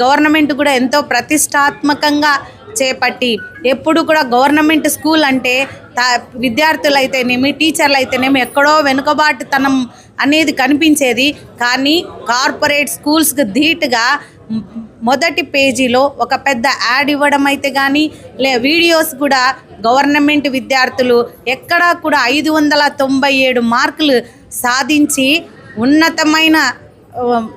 Government కూడా ఎంతో ప్రతిష్టాత్మకంగా చేపట్టి ఎప్పుడు కూడా గవర్నమెంట్ స్కూల్ అంటే విద్యార్థులు అయితేనేమి టీచర్లు అయితేనేమి ఎక్కడో వెనుకబాటుతనం అనేది కనిపించేది. కానీ కార్పొరేట్ స్కూల్స్కి ధీటుగా మొదటి పేజీలో ఒక పెద్ద యాడ్ ఇవ్వడం అయితే కానీ వీడియోస్ కూడా గవర్నమెంట్ విద్యార్థులు ఎక్కడా కూడా 597 మార్కులు సాధించి ఉన్నతమైన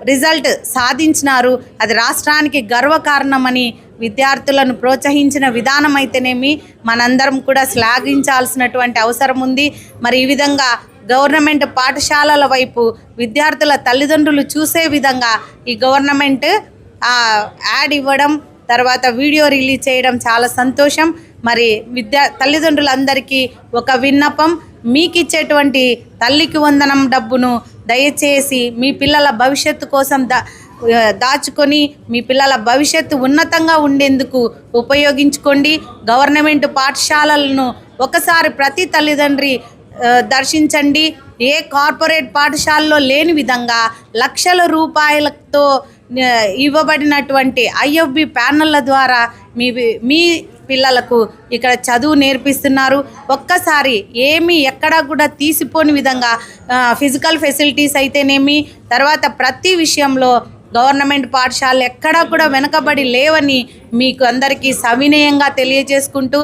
రిజల్ట్ సాధించినారు. అది రాష్ట్రానికి గర్వకారణమని విద్యార్థులను ప్రోత్సహించిన విధానం అయితేనేమి మనందరం కూడా శ్లాఘించాల్సినటువంటి అవసరం ఉంది. మరి ఈ విధంగా గవర్నమెంట్ పాఠశాలల వైపు విద్యార్థుల తల్లిదండ్రులు చూసే విధంగా ఈ గవర్నమెంట్ యాడ్ ఇవ్వడం, తర్వాత వీడియో రిలీజ్ చేయడం చాలా సంతోషం. మరి తల్లిదండ్రులందరికీ ఒక విన్నపం, మీకు ఇచ్చేటువంటి తల్లికి వందనం డబ్బును దయచేసి మీ పిల్లల భవిష్యత్తు కోసం దాచుకొని మీ పిల్లల భవిష్యత్తు ఉన్నతంగా ఉండేందుకు ఉపయోగించుకోండి. గవర్నమెంట్ పాఠశాలలను ఒకసారి ప్రతి తల్లిదండ్రి దర్శించండి. ఏ కార్పొరేట్ పాఠశాలలో లేని విధంగా లక్షల రూపాయలతో ఇవ్వబడినటువంటి IFB ప్యానెళ్ల ద్వారా మీ పిల్లలకు ఇక్కడ చదువు నేర్పిస్తున్నారు. ఒక్కసారి ఏమీ ఎక్కడా కూడా తీసిపోని విధంగా ఫిజికల్ ఫెసిలిటీస్ అయితేనేమి, తర్వాత ప్రతి విషయంలో గవర్నమెంట్ పాఠశాలలు ఎక్కడా కూడా వెనకబడి లేవని మీకు అందరికీ సవినయంగా తెలియజేసుకుంటూ